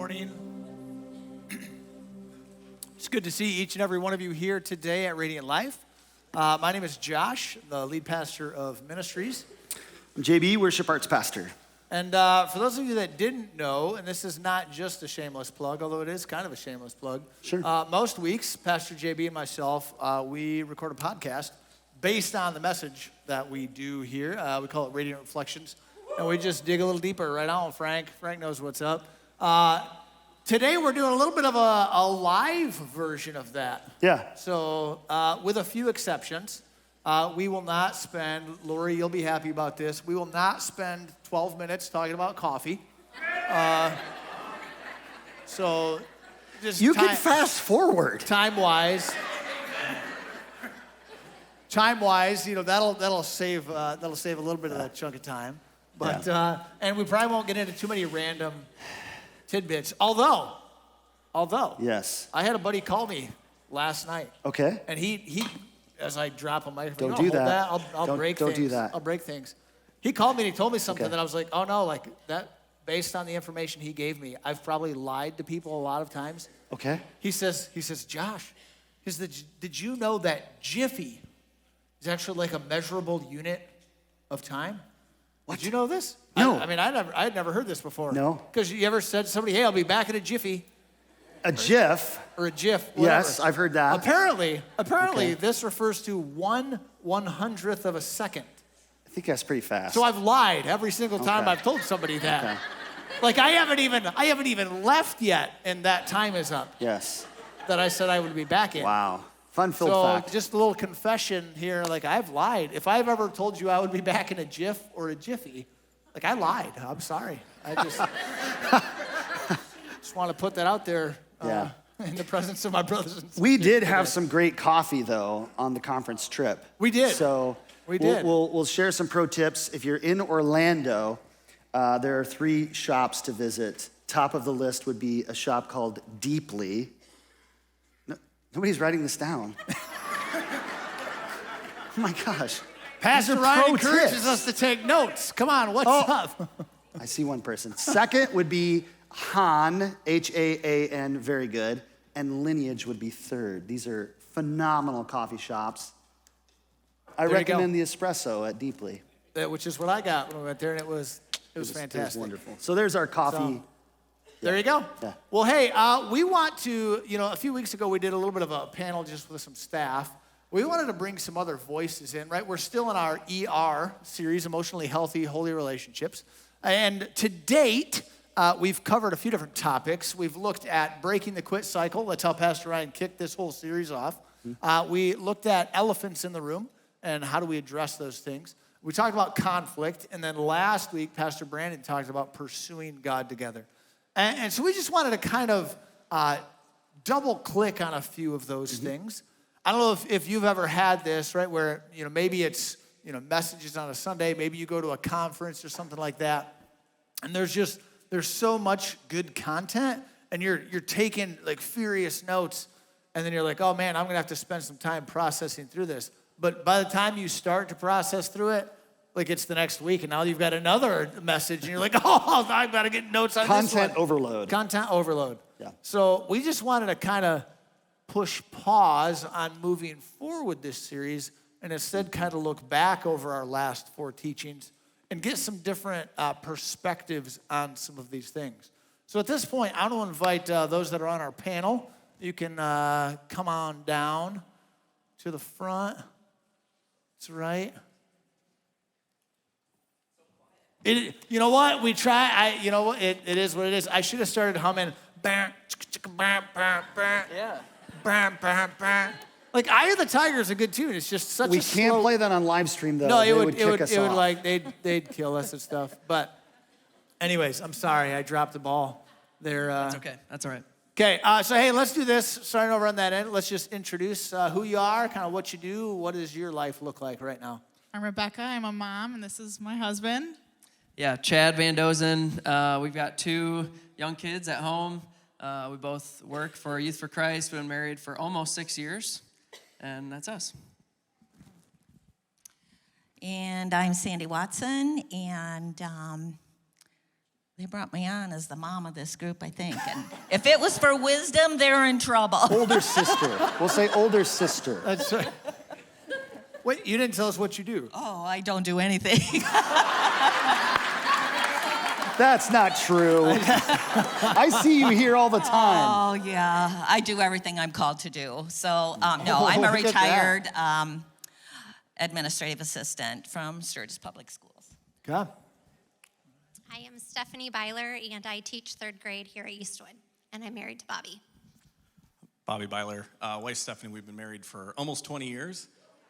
morning. It's good to see each and every one of you here today at Radiant Life. My name is Josh, the lead pastor of ministries. I'm JB, worship arts pastor. And for those of you that didn't know, and this is not just a shameless plug, although it is kind of a shameless plug. Sure. Most weeks, Pastor JB and myself, we record a podcast based on the message that we do here. We call it Radiant Reflections. And we just dig a little deeper right on Frank. Frank knows what's up. Today we're doing a little bit of a live version of that. Yeah. So with a few exceptions, we will not spend, Lori, you'll be happy about this, we will not spend 12 minutes talking about coffee. So just you can fast forward. Time-wise, you know, that'll save a little bit of that chunk of time. But and we probably won't get into too many random tidbits. Although, yes, I had a buddy call me last night. Okay. And he as I drop a microphone, don't do that. I'll break things. Don't do that. I'll break things. He called me and he told me something Okay. that I was like, oh no, like that. Based on the information he gave me, I've probably lied to people a lot of times. Okay. He says, Josh, did you know that Jiffy is actually like a measurable unit of time? What? Did you know this? No. I mean, I had never heard this before. No. Because you ever said to somebody, hey, I'll be back in a Jiffy. A GIF. Or a GIF, whatever. Yes, I've heard that. Apparently, Okay. this refers to 1/100th of a second. I think that's pretty fast. So I've lied every single time Okay. I've told somebody that. Okay. Like I haven't even left yet, and that time is up. Yes. That I said I would be back in. Wow. Fun-filled So fact. just a little confession here, like I've lied. If I've ever told you I would be back in a GIF or a Jiffy, like I lied. I'm sorry. I just want to put that out there in the presence of my brothers and sisters. We did have some great coffee, though, on the conference trip. We did. So we'll share some pro tips. If you're in Orlando, there are 3 shops to visit. Top of the list would be a shop called Deeply. No, nobody's writing this down. Oh my gosh. Pastor Ryan encourages us to take notes. Come on, what's up? I see one person. Second would be Han, H-A-A-N, very good. And Lineage would be third. These are phenomenal coffee shops. I recommend the espresso at Deeply. Which is what I got when we went there, and it was fantastic. It was wonderful. So there's our coffee. There you go. Yeah. Well, hey, we want to, a few weeks ago we did a little bit of a panel just with some staff. We wanted to bring some other voices in, right? We're still in our ER series, Emotionally Healthy, Holy Relationships. And to date, we've covered a few different topics. We've looked at breaking the quit cycle. That's how Pastor Ryan kicked this whole series off. We looked at elephants in the room and how do we address those things. We talked about conflict. And then last week, Pastor Brandon talked about pursuing God together. And so we just wanted to kind of double click on a few of those things. I don't know if you've ever had this, right, where, maybe it's, messages on a Sunday, maybe you go to a conference or something like that, and there's so much good content, and you're taking, like, furious notes, and then you're like, oh, man, I'm going to have to spend some time processing through this. But by the time you start to process through it, like, it's the next week, and now you've got another message, and you're like, oh, I've got to get notes on this one. Content overload. Yeah. So we just wanted to kind of push pause on moving forward with this series and instead kind of look back over our last 4 teachings and get some different perspectives on some of these things. So at this point, I want to invite those that are on our panel. You can come on down to the front. That's right. You know what? We try. It is what it is. I should have started humming. Yeah. Like Eye of the Tiger is a good tune. It's just such we a slow... We can't play that on live stream though. No, it would kick us off. like they'd kill us and stuff. But anyways, I'm sorry I dropped the ball there. That's okay. That's all right. Okay, so hey, let's do this. Starting over on that end, let's just introduce who you are, kind of what you do. What does your life look like right now? I'm Rebecca. I'm a mom, and this is my husband. Yeah, Chad Van Dozen. We've got 2 young kids at home. We both work for Youth for Christ. We've been married for almost 6 years, and that's us. And I'm Sandy Watson, and They brought me on as the mom of this group, I think. And if it was for wisdom, they're in trouble. Older sister. We'll say older sister. That's right. Wait, you didn't tell us what you do. Oh, I don't do anything. That's not true. I see you here all the time. Oh, yeah. I do everything I'm called to do. So, no, I'm a Look at that. retired administrative assistant from Sturgis Public Schools. God. I am Stephanie Byler, and I teach third grade here at Eastwood, and I'm married to Bobby. Bobby Byler. Wife Stephanie, we've been married for almost 20 years,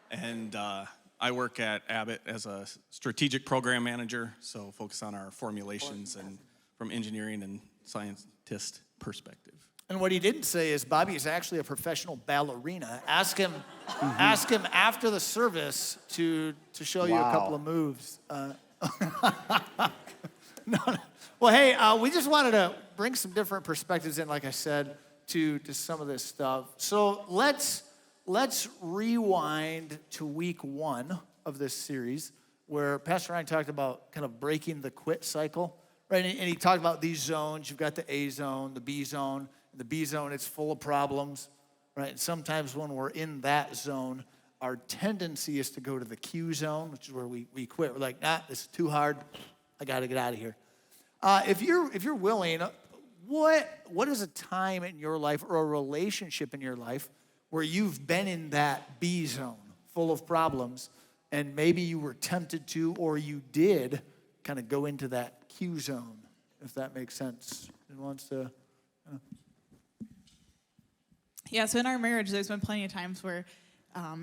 and I work at Abbott as a strategic program manager, so focus on our formulations and from engineering and scientist perspective. And what he didn't say is Bobby is actually a professional ballerina. Ask him after the service to show you a couple of moves. No. Well, hey, we just wanted to bring some different perspectives in, like I said, to some of this stuff. So let's rewind to week 1 of this series, where Pastor Ryan talked about kind of breaking the quit cycle, right? And he talked about these zones. You've got the A zone, the B zone. The B zone, it's full of problems, right? And sometimes when we're in that zone, our tendency is to go to the Q zone, which is where we quit. We're like, nah, this is too hard. I got to get out of here. If you're willing, what is a time in your life or a relationship in your life where you've been in that B zone, full of problems, and maybe you were tempted to, or you did, kind of go into that Q zone, if that makes sense? Who wants to? Yeah, so in our marriage, there's been plenty of times where,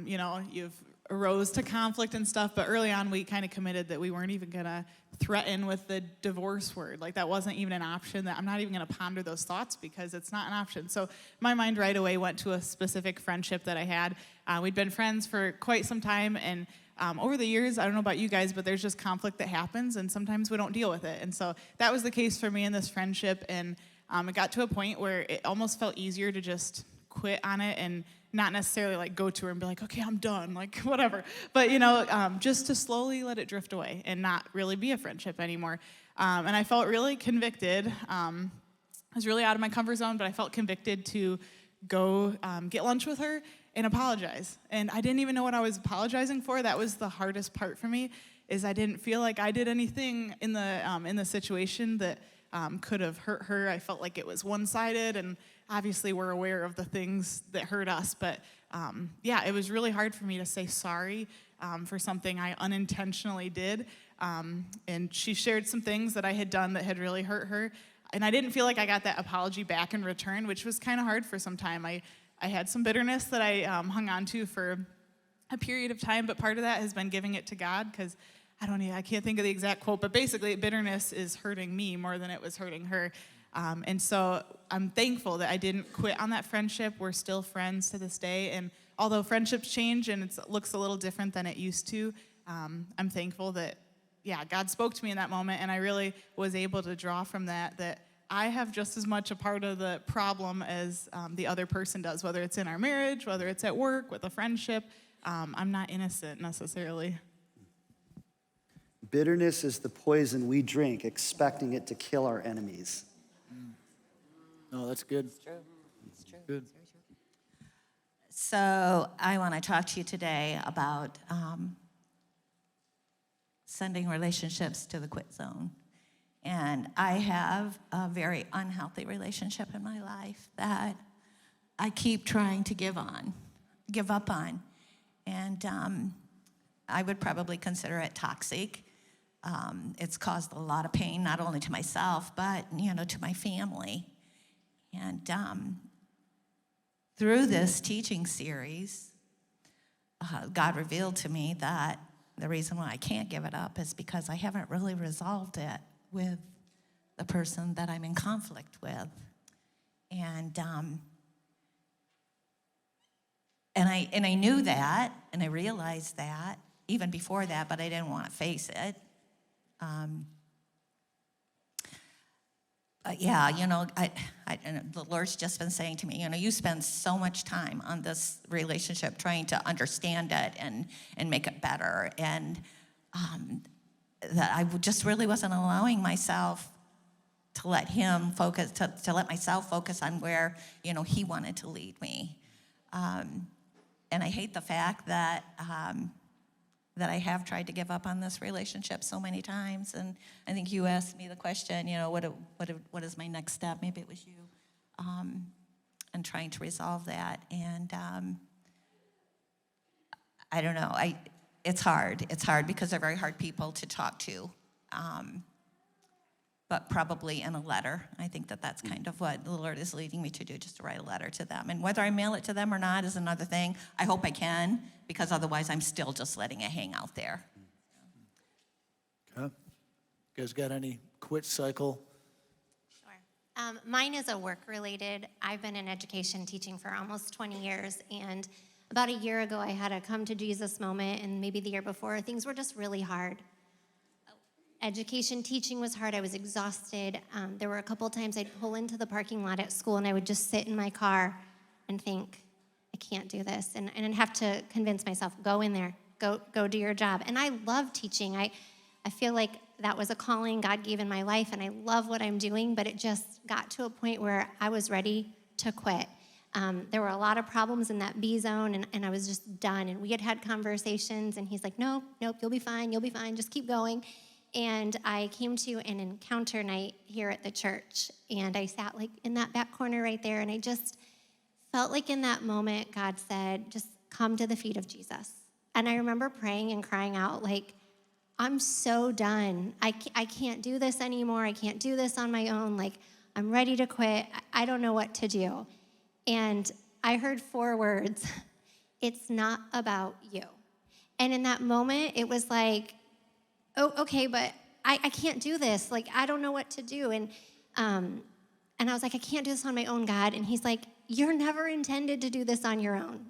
you've arose to conflict and stuff, but early on we kind of committed that we weren't even going to threaten with the divorce word. Like that wasn't even an option, that I'm not even going to ponder those thoughts because it's not an option. So my mind right away went to a specific friendship that I had. We'd been friends for quite some time, and over the years, I don't know about you guys, but there's just conflict that happens, and sometimes we don't deal with it. And so that was the case for me in this friendship, and it got to a point where it almost felt easier to just quit on it and not necessarily like go to her and be like, okay, I'm done, like whatever. But just to slowly let it drift away and not really be a friendship anymore. And I felt really convicted. I was really out of my comfort zone, but I felt convicted to go get lunch with her and apologize. And I didn't even know what I was apologizing for. That was the hardest part for me, is I didn't feel like I did anything in the situation that could have hurt her. I felt like it was one-sided, and obviously we're aware of the things that hurt us, but it was really hard for me to say sorry for something I unintentionally did. And she shared some things that I had done that had really hurt her, and I didn't feel like I got that apology back in return, which was kind of hard for some time. I had some bitterness that I hung on to for a period of time, but part of that has been giving it to God, because I can't think of the exact quote, but basically bitterness is hurting me more than it was hurting her. And so I'm thankful that I didn't quit on that friendship. We're still friends to this day. And although friendships change and it looks a little different than it used to, I'm thankful that, God spoke to me in that moment. And I really was able to draw from that I have just as much a part of the problem as the other person does, whether it's in our marriage, whether it's at work, with a friendship. I'm not innocent necessarily. Bitterness is the poison we drink, expecting it to kill our enemies. No, that's good. It's true. It's true. Good. So I want to talk to you today about sending relationships to the quit zone. And I have a very unhealthy relationship in my life that I keep trying to give up on. And I would probably consider it toxic. It's caused a lot of pain, not only to myself, but, to my family. And through this teaching series, God revealed to me that the reason why I can't give it up is because I haven't really resolved it with the person that I'm in conflict with. And I knew that, and I realized that even before that, but I didn't want to face it. The Lord's just been saying to me, you spend so much time on this relationship trying to understand it and make it better, and that I just really wasn't allowing myself to let him focus, to let myself focus on where, he wanted to lead me. And I hate the fact that that I have tried to give up on this relationship so many times. And I think you asked me the question, what is my next step? Maybe it was you. And trying to resolve that. And I don't know. It's hard. It's hard because they're very hard people to talk to. But probably in a letter. I think that's kind of what the Lord is leading me to do, just to write a letter to them. And whether I mail it to them or not is another thing. I hope I can, because otherwise I'm still just letting it hang out there. Okay. You guys got any quit cycle? Sure. Mine is a work-related. I've been in education teaching for almost 20 years, and about a year ago I had a come to Jesus moment, and maybe the year before, things were just really hard. Education teaching was hard. I was exhausted. There were a couple of times I'd pull into the parking lot at school and I would just sit in my car and think, I can't do this. And I'd have to convince myself, go in there, go do your job. And I love teaching. I feel like that was a calling God gave in my life, and I love what I'm doing, but it just got to a point where I was ready to quit. There were a lot of problems in that B zone, and I was just done. And we had conversations, and he's like, nope, you'll be fine, just keep going. And I came to an encounter night here at the church, and I sat in that back corner right there, and I just felt like in that moment God said, just come to the feet of Jesus. And I remember praying and crying out I'm so done. I can't do this anymore. I can't do this on my own. I'm ready to quit. I don't know what to do. And I heard 4 words, it's not about you. And in that moment, it was oh, okay, but I can't do this. I don't know what to do. And I was I can't do this on my own, God. And he's like, you're never intended to do this on your own.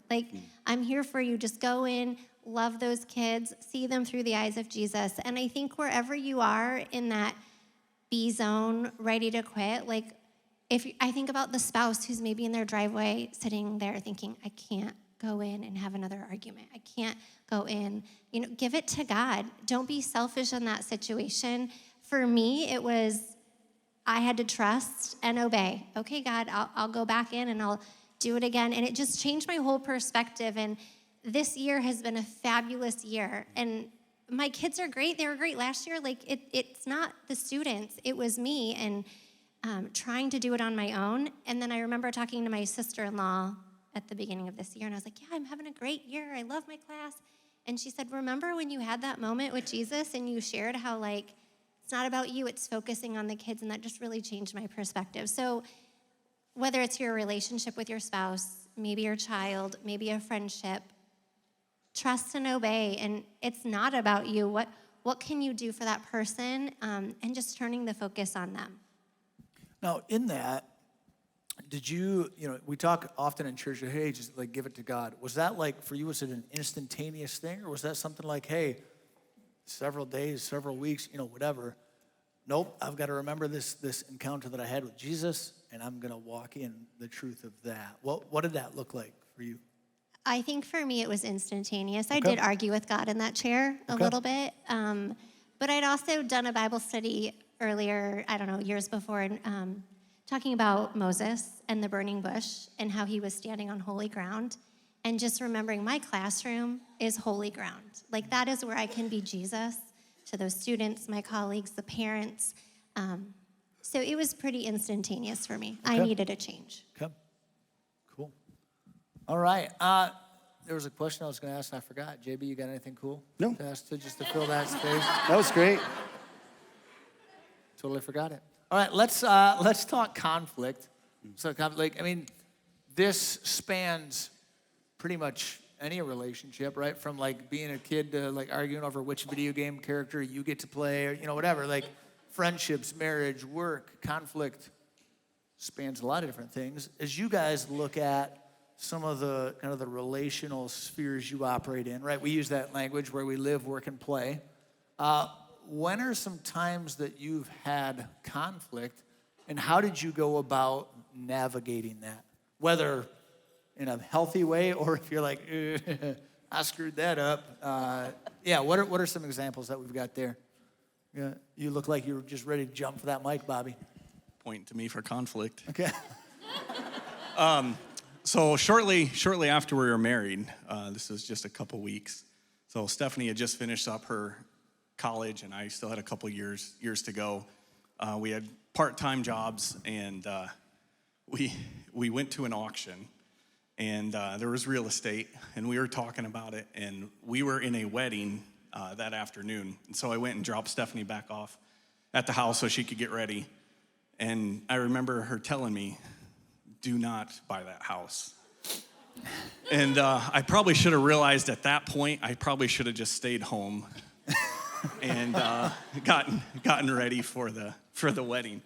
I'm here for you. Just go in, love those kids, see them through the eyes of Jesus. And I think wherever you are in that B zone, ready to quit, I think about the spouse who's maybe in their driveway sitting there thinking, I can't go in and have another argument. I can't go in. Give it to God. Don't be selfish in that situation. For me, it was, I had to trust and obey. Okay, God, I'll go back in and I'll do it again. And it just changed my whole perspective. And this year has been a fabulous year. And my kids are great. They were great last year. It's not the students. It was me and trying to do it on my own. And then I remember talking to my sister-in-law at the beginning of this year, and I was like, yeah, I'm having a great year. I love my class. And she said, remember when you had that moment with Jesus and you shared how it's not about you, it's focusing on the kids, and that just really changed my perspective. So whether it's your relationship with your spouse, maybe your child, maybe a friendship, trust and obey, and it's not about you. What can you do for that person, and just turning the focus on them. Now, in that, did you, we talk often in church, hey, just give it to God. Was that for you, was it an instantaneous thing, or was that something hey, several days, several weeks, whatever? Nope, I've got to remember this encounter that I had with Jesus, and I'm going to walk in the truth of that. What did that look like for you? I think for me it was instantaneous. I did argue with God in that chair a little bit, but I'd also done a Bible study earlier, years before, and talking about Moses and the burning bush and how he was standing on holy ground, and just remembering my classroom is holy ground. That is where I can be Jesus to those students, my colleagues, the parents. So it was pretty instantaneous for me. I needed a change. Okay, cool. All right, there was a question I was going to ask and I forgot. JB, you got anything cool? No. To ask just to fill that space? That was great. Totally forgot it. All right, let's talk conflict. So this spans pretty much any relationship, right? From being a kid to arguing over which video game character you get to play, or whatever. Friendships, marriage, work, conflict spans a lot of different things. As you guys look at some of the kind of the relational spheres you operate in, right? We use that language where we live, work, and play. When are some times that you've had conflict, and how did you go about navigating that? Whether in a healthy way, or if you're I screwed that up. What are some examples that we've got there? Yeah, you look like you were just ready to jump for that mic, Bobby. pointing to me for conflict. Okay. So shortly after we were married, this was just a couple weeks. So Stephanie had just finished up her college, and I still had a couple years to go. We had part-time jobs, and we went to an auction, and there was real estate, and we were talking about it, and we were in a wedding that afternoon. And so I went and dropped Stephanie back off at the house so she could get ready. And I remember her telling me, do not buy that house. And I probably should have realized at that point, I probably should have just stayed home and gotten ready for the wedding.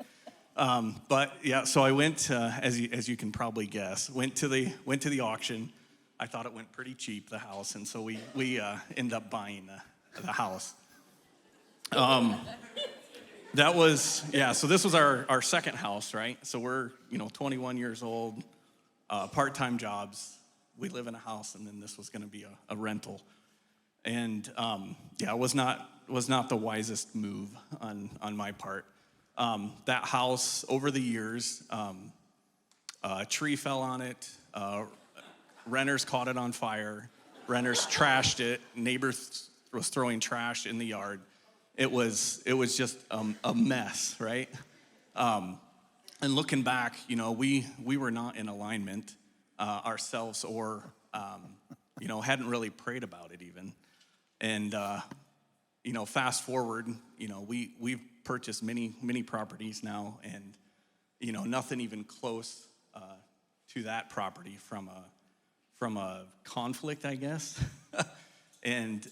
But yeah, so I went, as you can probably guess, went to the auction. I thought it went pretty cheap, the house, and so we ended up buying the house. That was, so this was our second house, right? So we're 21 years old, part-time jobs. We live in a house, and then this was going to be a rental. And it was not the wisest move on my part. That house, over the years, a tree fell on it. Renters caught it on fire. Renters trashed it. Neighbors was throwing trash in the yard. It was just a mess, right? And looking back, we were not in alignment ourselves, or hadn't really prayed about it even. And fast forward, we've purchased many properties now, and nothing even close to that property from a conflict, I guess. and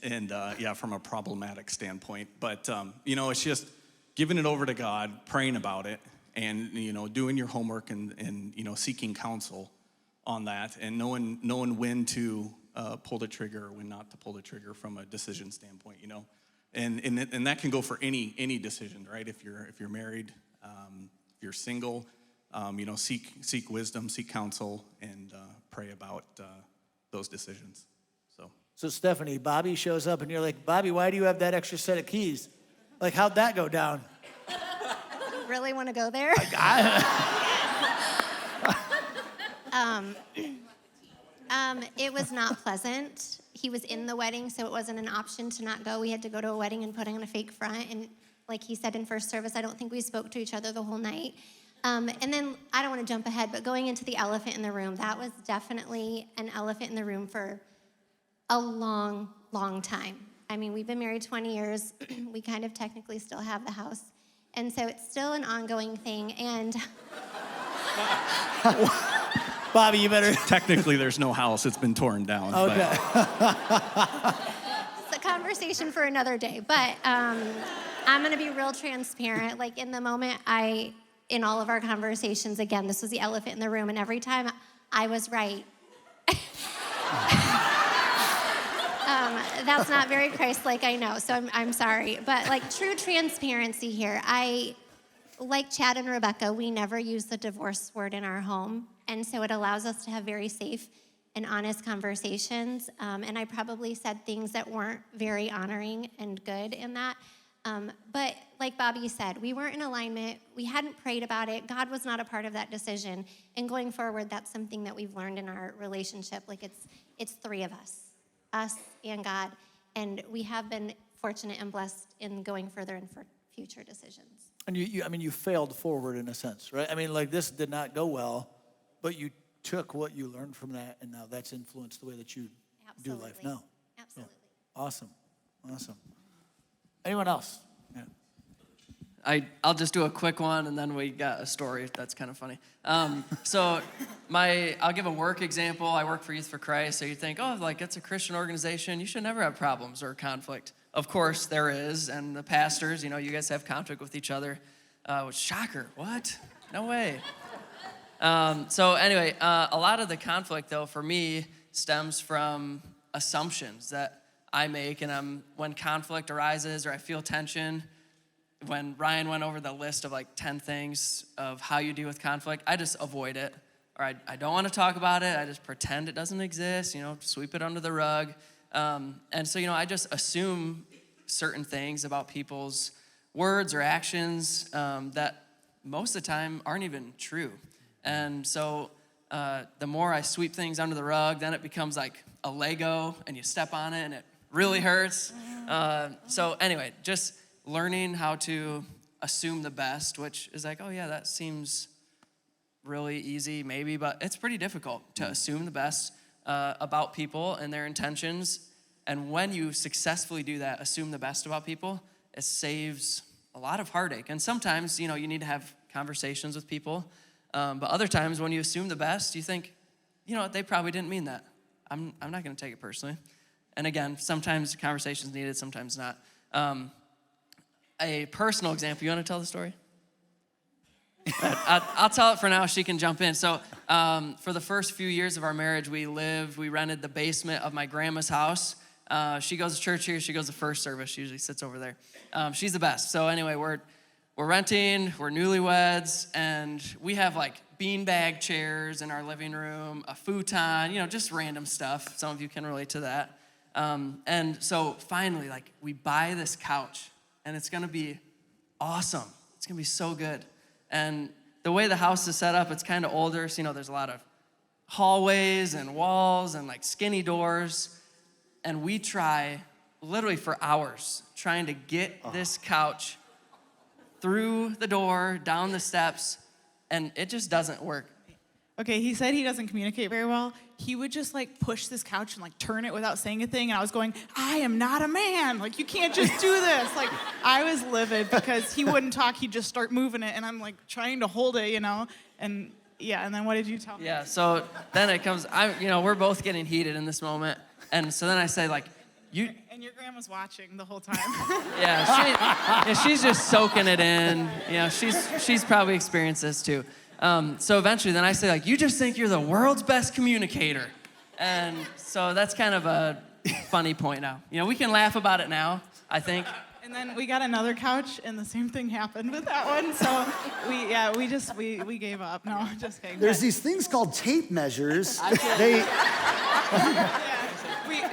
from a problematic standpoint. But it's just giving it over to God, praying about it, and doing your homework and seeking counsel on that, and knowing when to pull the trigger or when not to pull the trigger from a decision standpoint. And that can go for any decision, right? If you're married, if you're single, seek wisdom, seek counsel, and pray about those decisions. So Stephanie, Bobby shows up, and you're like, Bobby, why do you have that extra set of keys? Like, how'd that go down? You really want to go there? It was not pleasant. He was in the wedding, so it wasn't an option to not go. We had to go to a wedding and put on a fake front. And like he said in first service, I don't think we spoke to each other the whole night. And then, I don't want to jump ahead, but going into the elephant in the room, that was definitely an elephant in the room for a long, long time. I mean, we've been married 20 years. We kind of technically still have the house. And so it's still an ongoing thing. And Bobby, you better. Technically, there's no house. It's been torn down. Okay. It's a conversation for another day. But I'm going to be real transparent. Like, in the moment, in all of our conversations, again, this was the elephant in the room. And every time I was right. That's not very Christ-like, I know, so I'm sorry. But like, true transparency here. Like Chad and Rebecca, we never use the divorce word in our home. And so it allows us to have very safe and honest conversations. And I probably said things that weren't very honoring and good in that. But like Bobby said, we weren't in alignment. We hadn't prayed about it. God was not a part of that decision. And going forward, that's something that we've learned in our relationship. Like, it's three of us and God. And we have been fortunate and blessed in going further and for future decisions. And you failed forward in a sense, right? I mean, like, this did not go well, but you took what you learned from that, and now that's influenced the way that you do life now. Absolutely. Yeah. Awesome. Anyone else? Yeah. I'll just do a quick one, and then we got a story that's kind of funny. I'll give a work example. I work for Youth for Christ, so you think, oh, like, it's a Christian organization. You should never have problems or conflict. Of course there is, and the pastors, you guys have conflict with each other. Shocker, what? No way. So anyway, a lot of the conflict, though, for me, stems from assumptions that I make, and when conflict arises or I feel tension, when Ryan went over the list of like 10 things of how you deal with conflict, I just avoid it, or I don't want to talk about it. I just pretend it doesn't exist, sweep it under the rug. And so, I just assume certain things about people's words or actions that most of the time aren't even true. And so the more I sweep things under the rug, then it becomes like a Lego and you step on it and it really hurts. So anyway, just learning how to assume the best, which is like, oh yeah, that seems really easy maybe, but it's pretty difficult to assume the best about people and their intentions. And when you successfully do that, assume the best about people, it saves a lot of heartache. And sometimes, you need to have conversations with people. But other times when you assume the best, you think, they probably didn't mean that. I'm not going to take it personally. And again, sometimes conversation's needed, sometimes not. A personal example, you want to tell the story? I'll tell it for now. She can jump in. So for the first few years of our marriage, we rented the basement of my grandma's house. She goes to church here. She goes to first service. She usually sits over there. She's the best. So anyway, we're renting. We're newlyweds, and we have like beanbag chairs in our living room, a futon, just random stuff. Some of you can relate to that. And so finally, like, we buy this couch, and it's gonna be awesome. It's gonna be so good. And the way the house is set up, it's kind of older, so there's a lot of hallways and walls and like skinny doors. And we try literally for hours trying to get this couch through the door, down the steps, and it just doesn't work. Okay, he said he doesn't communicate very well. He would just like push this couch and like turn it without saying a thing. And I was going, I am not a man. Like, you can't just do this. Like, I was livid because he wouldn't talk. He'd just start moving it. And I'm like trying to hold it, And yeah, and then what did you tell me? Yeah, so then it comes, we're both getting heated in this moment. And so then I say, like, And your grandma's watching the whole time. yeah, she's just soaking it in. She's probably experienced this too. So eventually then I say, like, you just think you're the world's best communicator. And so that's kind of a funny point now. We can laugh about it now, I think. And then we got another couch, and the same thing happened with that one. So we gave up. No, just kidding. There's these things called tape measures.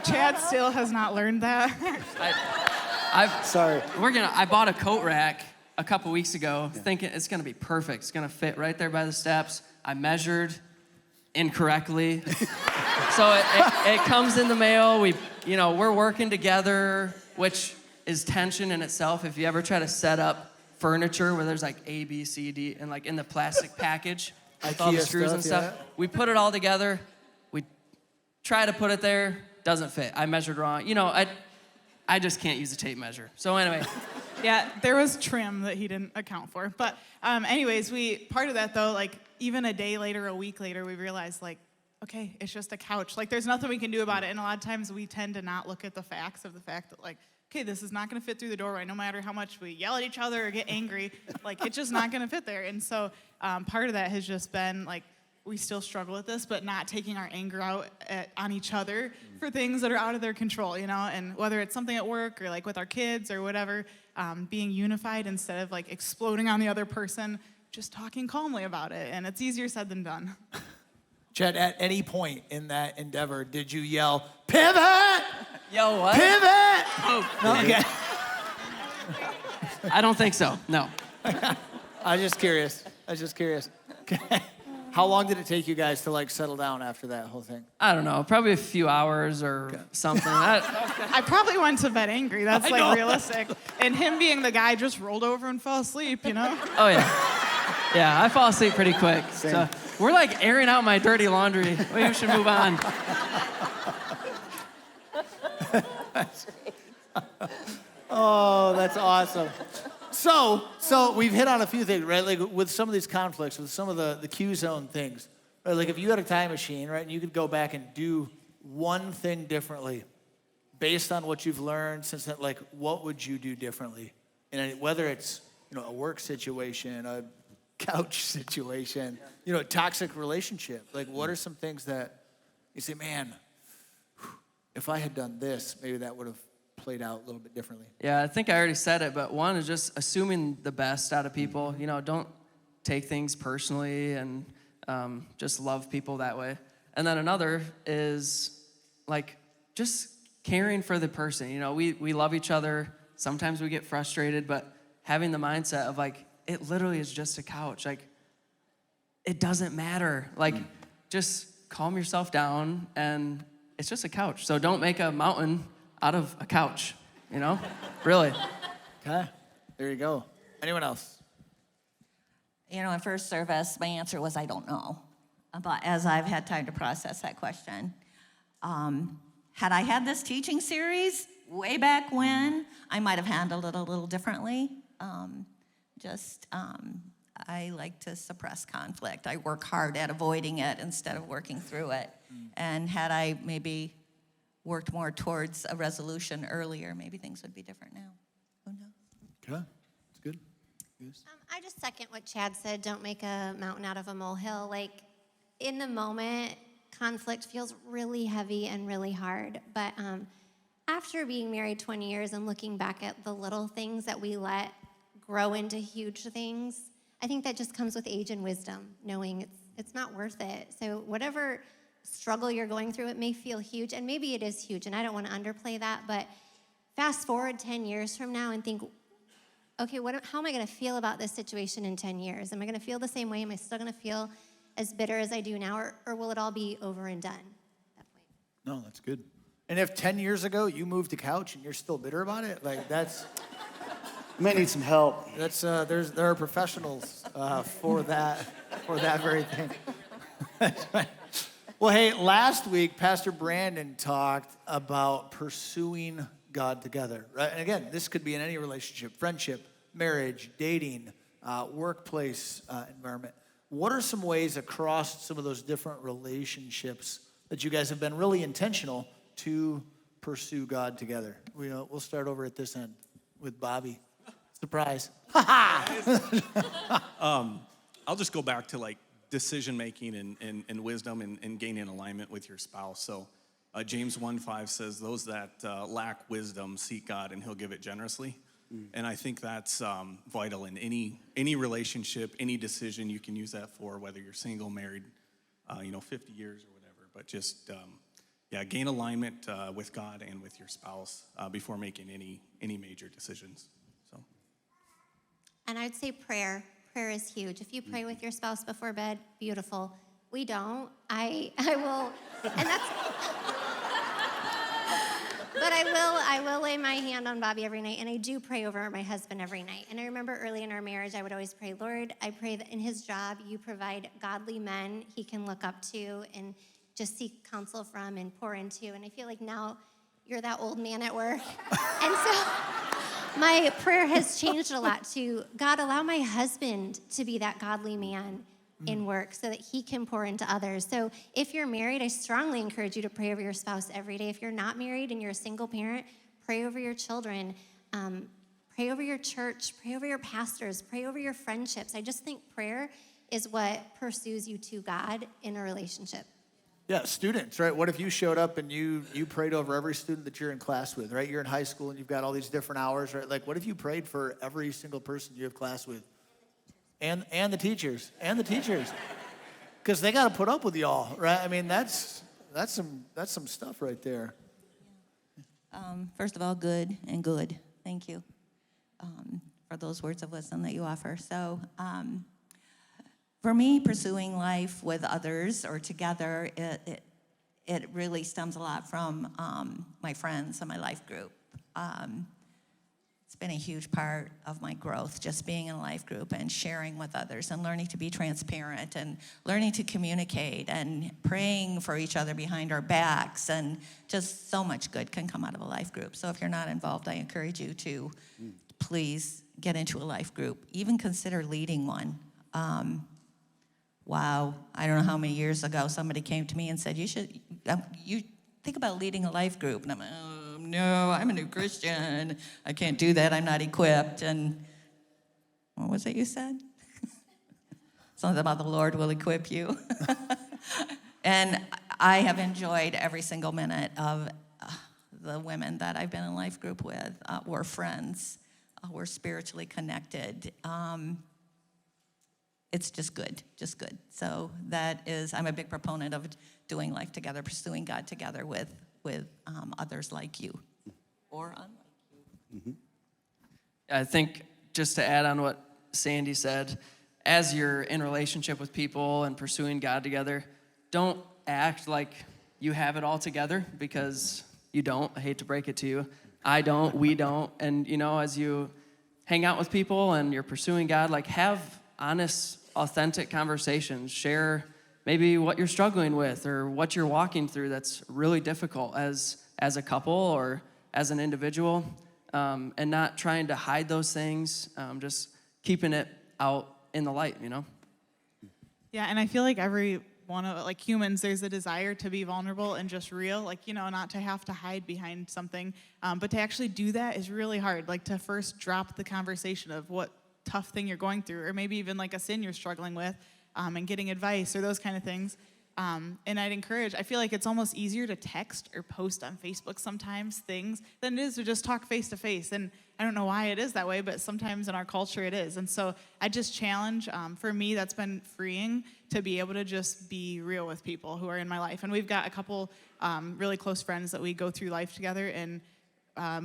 Chad still has not learned that. Sorry. I bought a coat rack a couple weeks ago, thinking it's gonna be perfect. It's gonna fit right there by the steps. I measured incorrectly. So it comes in the mail. We're working together, which is tension in itself. If you ever try to set up furniture where there's like A, B, C, D, and like in the plastic package with all the screws and stuff. Yeah. We put it all together. We try to put it there, doesn't fit. I measured wrong. I just can't use a tape measure. So anyway. Yeah, there was trim that he didn't account for. But anyways, part of that though, like even a day later, a week later, we realized like, okay, it's just a couch. Like there's nothing we can do about it. And a lot of times we tend to not look at the facts of the fact that like, okay, this is not gonna fit through the doorway. No matter how much we yell at each other or get angry, like it's just not gonna fit there. And so part of that has just been like, we still struggle with this, but not taking our anger out on each other for things that are out of their control, and whether it's something at work or like with our kids or whatever, being unified instead of like exploding on the other person, just talking calmly about it. And it's easier said than done. Chad, at any point in that endeavor, did you yell, pivot? Yo, what? Pivot! Oh, No, okay. I don't think so, no. I was just curious. Okay. How long did it take you guys to like settle down after that whole thing? I don't know, probably a few hours or something. I probably went to bed angry. That's like realistic. And him being the guy just rolled over and fell asleep, Oh yeah. Yeah, I fall asleep pretty quick. Same. So we're like airing out my dirty laundry. Maybe we should move on. Oh, that's awesome. So we've hit on a few things, right? Like with some of these conflicts, with some of the Q zone things, right? Like if you had a time machine, right, and you could go back and do one thing differently based on what you've learned since then, like what would you do differently? And whether it's, a work situation, a couch situation, a toxic relationship, like what are some things that you say, man, if I had done this, maybe that would have played out a little bit differently? Yeah, I think I already said it, but one is just assuming the best out of people. Don't take things personally and just love people that way. And then another is like just caring for the person. We love each other. Sometimes we get frustrated, but having the mindset of like, it literally is just a couch. Like, it doesn't matter. Like, just calm yourself down, and it's just a couch. So don't make a mountain out of a couch, you know? Really. Okay, there you go. Anyone else? You know, in first service, my answer was I don't know. But as I've had time to process that question, had I had this teaching series way back when, I might have handled it a little differently. I like to suppress conflict. I work hard at avoiding it instead of working through it. And had I maybe worked more towards a resolution earlier, maybe things would be different now. Who knows? Okay, that's good. Yes. I just second what Chad said. Don't make a mountain out of a molehill. Like, in the moment, conflict feels really heavy and really hard. But after being married 20 years and looking back at the little things that we let grow into huge things, I think that just comes with age and wisdom, knowing it's not worth it. So whatever struggle you're going through, it may feel huge, and maybe it is huge, and I don't want to underplay that, but fast forward 10 years from now and think, okay, how am I going to feel about this situation in 10 years? Am I going to feel the same way? Am I still going to feel as bitter as I do now, or will it all be over and done at that point? No, that's good. And if 10 years ago you moved a couch and you're still bitter about it, like that's... You might need some help. That's there are professionals for that very thing. That's right. Well, hey, last week Pastor Brandon talked about pursuing God together. Right? And again, this could be in any relationship: friendship, marriage, dating, workplace environment. What are some ways across some of those different relationships that you guys have been really intentional to pursue God together? We'll start over at this end with Bobby. Surprise. I'll just go back to like decision making and wisdom and gaining alignment with your spouse. So James 1:5 says, those that lack wisdom seek God and he'll give it generously. And I think that's vital in any relationship, any decision you can use that for, whether you're single, married, 50 years or whatever. But just, gain alignment with God and with your spouse before making any major decisions. So. And I'd say prayer. Prayer is huge. If you pray with your spouse before bed, beautiful. We don't. I will, and that's, but I will lay my hand on Bobby every night, and I do pray over my husband every night. And I remember early in our marriage, I would always pray, Lord, I pray that in his job, you provide godly men he can look up to and just seek counsel from and pour into. And I feel like now you're that old man at work. And so my prayer has changed a lot to, God, allow my husband to be that godly man in work so that he can pour into others. So if you're married, I strongly encourage you to pray over your spouse every day. If you're not married and you're a single parent, pray over your children, pray over your church, pray over your pastors, pray over your friendships. I just think prayer is what pursues you to God in a relationship. Yeah, students, right? What if you showed up and you prayed over every student that you're in class with, right? You're in high school and you've got all these different hours, right? Like, what if you prayed for every single person you have class with? And the teachers, because they got to put up with y'all, right? I mean, that's some stuff right there. First of all, good. Thank you for those words of wisdom that you offer. So for me, pursuing life with others or together, it really stems a lot from my friends and my life group. It's been a huge part of my growth, just being in a life group and sharing with others and learning to be transparent and learning to communicate and praying for each other behind our backs, and just so much good can come out of a life group. So if you're not involved, I encourage you to please get into a life group. Even consider leading one. Wow, I don't know how many years ago somebody came to me and said, you think about leading a life group. And I'm like, oh, no, I'm a new Christian. I can't do that. I'm not equipped. And what was it you said? Something about the Lord will equip you. And I have enjoyed every single minute of the women that I've been in life group with. We're friends. We're spiritually connected. It's just good. So I'm a big proponent of doing life together, pursuing God together with others like you or unlike you. I think just to add on what Sandy said, as you're in relationship with people and pursuing God together, don't act like you have it all together, because you don't. I hate to break it to you. I don't, we don't. And, as you hang out with people and you're pursuing God, like, have honest, authentic conversations. Share maybe what you're struggling with or what you're walking through that's really difficult as a couple or as an individual, and not trying to hide those things, just keeping it out in the light, Yeah, and I feel like every one of, like, humans, there's a desire to be vulnerable and just real, like, not to have to hide behind something, but to actually do that is really hard, like, to first drop the conversation of what tough thing you're going through, or maybe even like a sin you're struggling with, and getting advice or those kind of things. And I feel like it's almost easier to text or post on Facebook sometimes things than it is to just talk face to face. And I don't know why it is that way, but sometimes in our culture it is. And so I just challenge, for me, that's been freeing to be able to just be real with people who are in my life. And we've got a couple really close friends that we go through life together and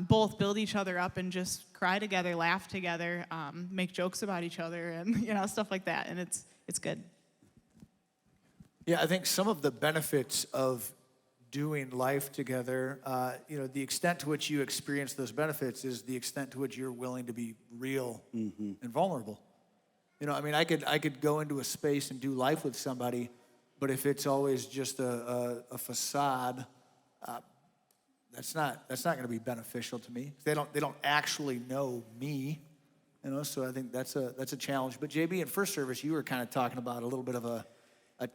both build each other up and just cry together, laugh together, make jokes about each other, and stuff like that. And it's good. Yeah, I think some of the benefits of doing life together, the extent to which you experience those benefits is the extent to which you're willing to be real and vulnerable. I could go into a space and do life with somebody, but if it's always just a facade, that's not going to be beneficial to me. They don't actually know me, So I think that's a challenge. But JB, in first service, you were kind of talking about a little bit of a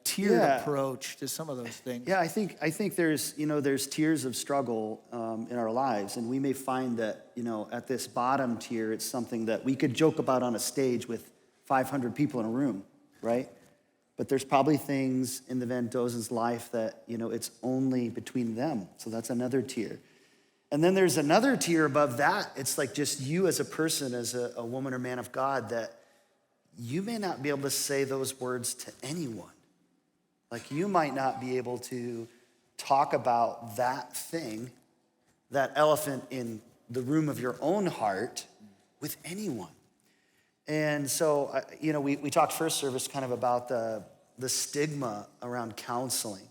tiered approach to some of those things. Yeah, I think there's tiers of struggle in our lives, and we may find that at this bottom tier, it's something that we could joke about on a stage with 500 people in a room, right? But there's probably things in the Van Dozen's life that it's only between them. So that's another tier. And then there's another tier above that. It's like just you as a person, as a woman or man of God, that you may not be able to say those words to anyone. Like, you might not be able to talk about that thing, that elephant in the room of your own heart, with anyone. And so, we talked first service kind of about the stigma around counseling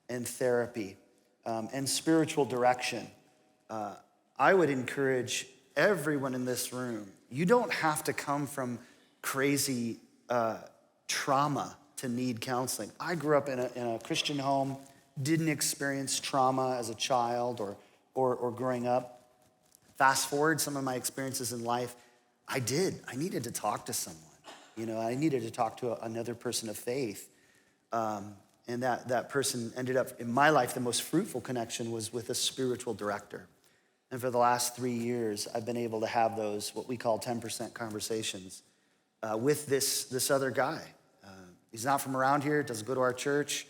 and therapy and spiritual direction. I would encourage everyone in this room, you don't have to come from crazy trauma to need counseling. I grew up in a Christian home, didn't experience trauma as a child or growing up. Fast forward some of my experiences in life, I needed to talk to someone. I needed to talk to another person of faith. And that person ended up, in my life, the most fruitful connection was with a spiritual director. And for the last 3 years, I've been able to have those, what we call 10% conversations with this other guy. He's not from around here, doesn't go to our church,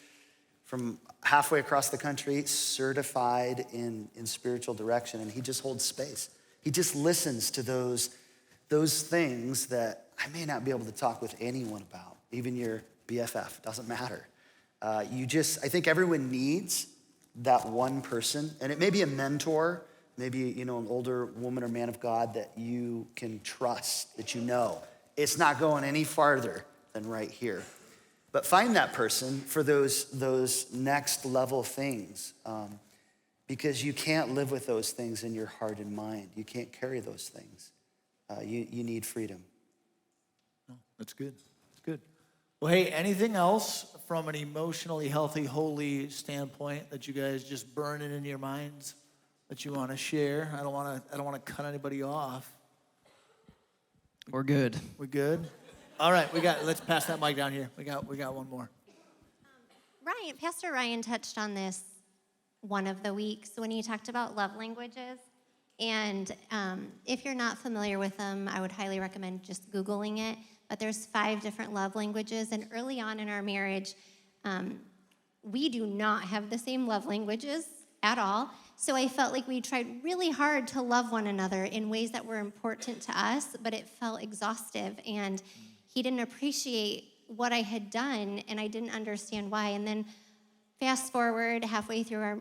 from halfway across the country, certified in spiritual direction, and he just holds space. He just listens to those things that I may not be able to talk with anyone about, even your BFF, doesn't matter. I think everyone needs that one person, and it may be a mentor, maybe an older woman or man of God that you can trust, that it's not going any farther than right here. But find that person for those next level things, because you can't live with those things in your heart and mind. You can't carry those things. You need freedom. Oh, that's good. That's good. Well, hey, anything else from an emotionally healthy, holy standpoint that you guys just burning in your minds that you want to share? I don't want to cut anybody off. We're good. We good? All right, let's pass that mic down here. We got one more. Pastor Ryan touched on this one of the weeks when he talked about love languages. And if you're not familiar with them, I would highly recommend just Googling it. But there's 5 different love languages. And early on in our marriage, we do not have the same love languages at all. So I felt like we tried really hard to love one another in ways that were important to us, but it felt exhaustive. And he didn't appreciate what I had done, and I didn't understand why. And then fast forward halfway through our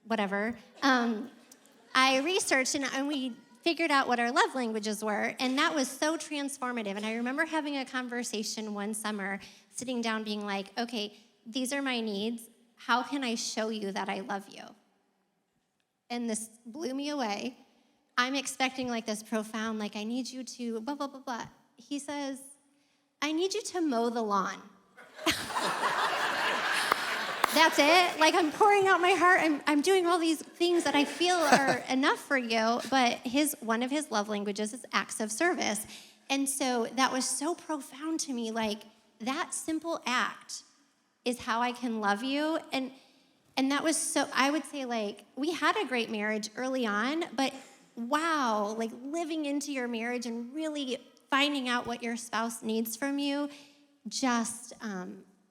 whatever, I researched, and we figured out what our love languages were, and that was so transformative. And I remember having a conversation one summer, sitting down being like, okay, these are my needs. How can I show you that I love you? And this blew me away. I'm expecting like this profound, like, I need you to blah, blah, blah, blah. He says, I need you to mow the lawn. That's it. Like, I'm pouring out my heart. I'm doing all these things that I feel are enough for you. But one of his love languages is acts of service. And so that was so profound to me. Like, that simple act is how I can love you. And that was so, I would say, like, we had a great marriage early on, but wow, like living into your marriage and really finding out what your spouse needs from you just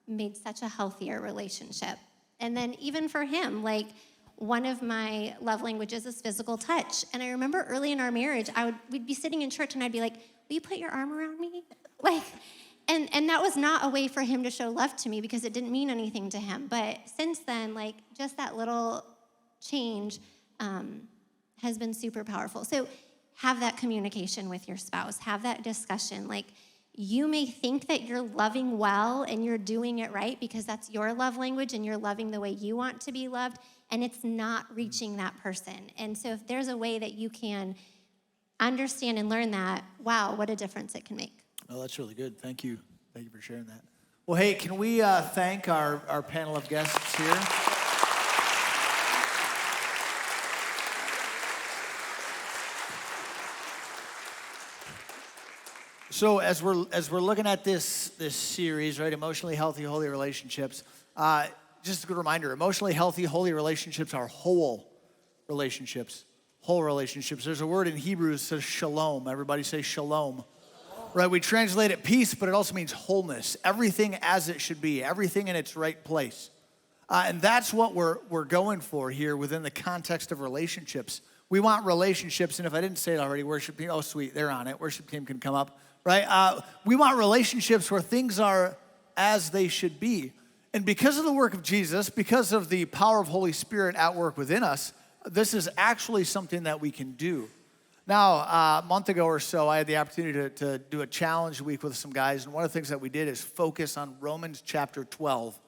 made such a healthier relationship. And then even for him, like, one of my love languages is physical touch. And I remember early in our marriage, we'd be sitting in church and I'd be like, will you put your arm around me? Like, and that was not a way for him to show love to me because it didn't mean anything to him. But since then, like, just that little change has been super powerful. So have that communication with your spouse. Have that discussion. Like, you may think that you're loving well and you're doing it right because that's your love language and you're loving the way you want to be loved, and it's not reaching that person. And so if there's a way that you can understand and learn that, wow, what a difference it can make. Oh, that's really good. Thank you. Thank you for sharing that. Well, hey, can we thank our panel of guests here? So as we're looking at this series, right, emotionally healthy, holy relationships, just a good reminder, emotionally healthy, holy relationships are whole relationships. Whole relationships. There's a word in Hebrew that says shalom. Everybody say shalom. Right, we translate it peace, but it also means wholeness. Everything as it should be. Everything in its right place. And that's what we're going for here within the context of relationships. We want relationships, and if I didn't say it already, worship team, oh sweet, they're on it. Worship team can come up, right? We want relationships where things are as they should be. And because of the work of Jesus, because of the power of Holy Spirit at work within us, this is actually something that we can do. Now, a month ago or so, I had the opportunity to do a challenge week with some guys, and one of the things that we did is focus on Romans chapter 12.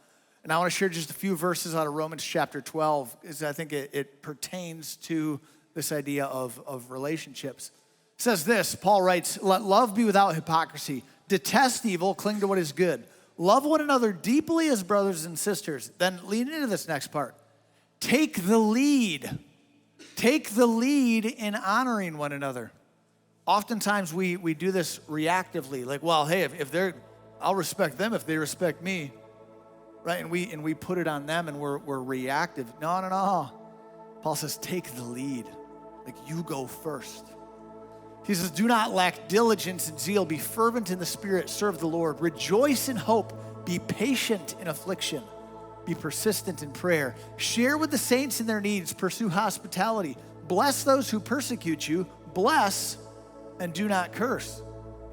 And I want to share just a few verses out of Romans chapter 12, because I think it pertains to this idea of relationships. It says this, Paul writes, let love be without hypocrisy. Detest evil, cling to what is good. Love one another deeply as brothers and sisters. Then lean into this next part. Take the lead. Take the lead in honoring one another. Oftentimes we do this reactively, like, well, hey, if they're, I'll respect them if they respect me, right? And we put it on them and we're reactive. No. Paul says, take the lead. Like, you go first. He says, do not lack diligence and zeal. Be fervent in the spirit. Serve the Lord. Rejoice in hope. Be patient in affliction. Be persistent in prayer. Share with the saints in their needs. Pursue hospitality. Bless those who persecute you. Bless and do not curse.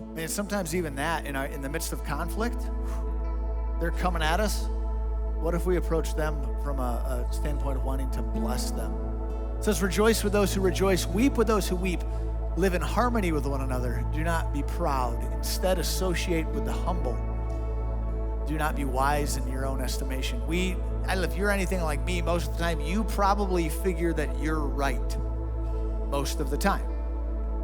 I mean, sometimes even that in the midst of conflict, they're coming at us. What if we approach them from a standpoint of wanting to bless them? It says, rejoice with those who rejoice. Weep with those who weep. Live in harmony with one another. Do not be proud. Instead, associate with the humble. Do not be wise in your own estimation. If you're anything like me, most of the time, you probably figure that you're right most of the time,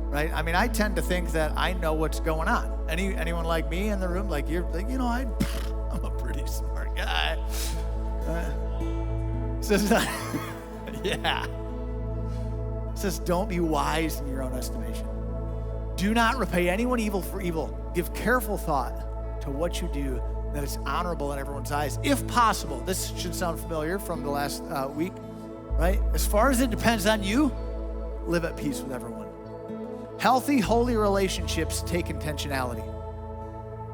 right? I mean, I tend to think that I know what's going on. Anyone like me in the room, like you're like, I'm a pretty smart guy. Says, yeah. It says, don't be wise in your own estimation. Do not repay anyone evil for evil. Give careful thought to what you do, that it's honorable in everyone's eyes. If possible, this should sound familiar from the last week, right? As far as it depends on you, live at peace with everyone. Healthy, holy relationships take intentionality,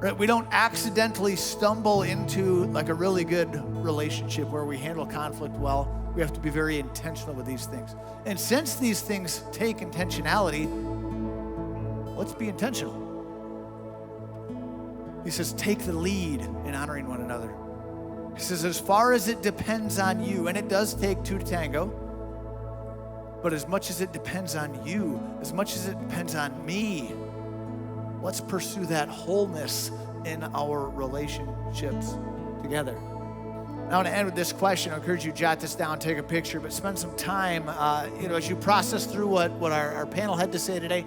right? We don't accidentally stumble into like a really good relationship where we handle conflict well. We have to be very intentional with these things. And since these things take intentionality, let's be intentional. He says, take the lead in honoring one another. He says, as far as it depends on you, and it does take two to tango, But as much as it depends on you, as much as it depends on me, let's pursue that wholeness in our relationships together. I want to end with this question. I encourage you to jot this down, take a picture, but spend some time, as you process through what our panel had to say today.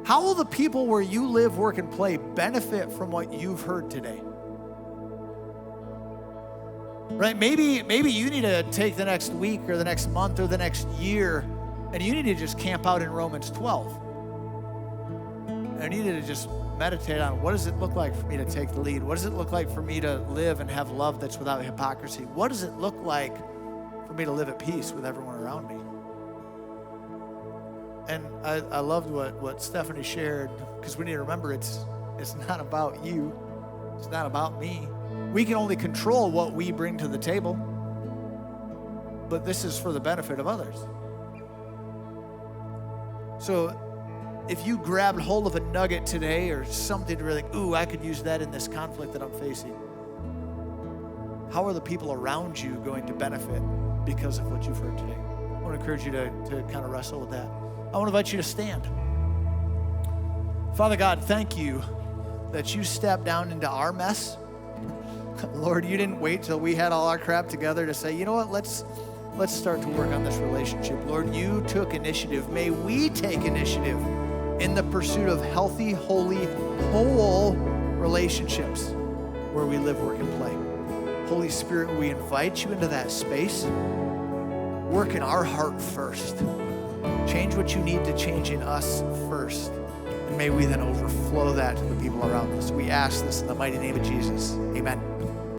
How will the people where you live, work, and play benefit from what you've heard today? Right? Maybe you need to take the next week or the next month or the next year, and you need to just camp out in Romans 12. And you need to just meditate on, what does it look like for me to take the lead? What does it look like for me to live and have love that's without hypocrisy? What does it look like for me to live at peace with everyone around me? And I loved what Stephanie shared, because we need to remember it's not about you. It's not about me. We can only control what we bring to the table, but this is for the benefit of others. So if you grabbed hold of a nugget today or something to really, I could use that in this conflict that I'm facing, how are the people around you going to benefit because of what you've heard today? I want to encourage you to kind of wrestle with that. I want to invite you to stand. Father God, thank you that you stepped down into our mess. Lord, you didn't wait till we had all our crap together to say, you know what, let's start to work on this relationship. Lord, you took initiative. May we take initiative in the pursuit of healthy, holy, whole relationships where we live, work, and play. Holy Spirit, we invite you into that space. Work in our heart first. Change what you need to change in us first. And may we then overflow that to the people around us. We ask this in the mighty name of Jesus. Amen.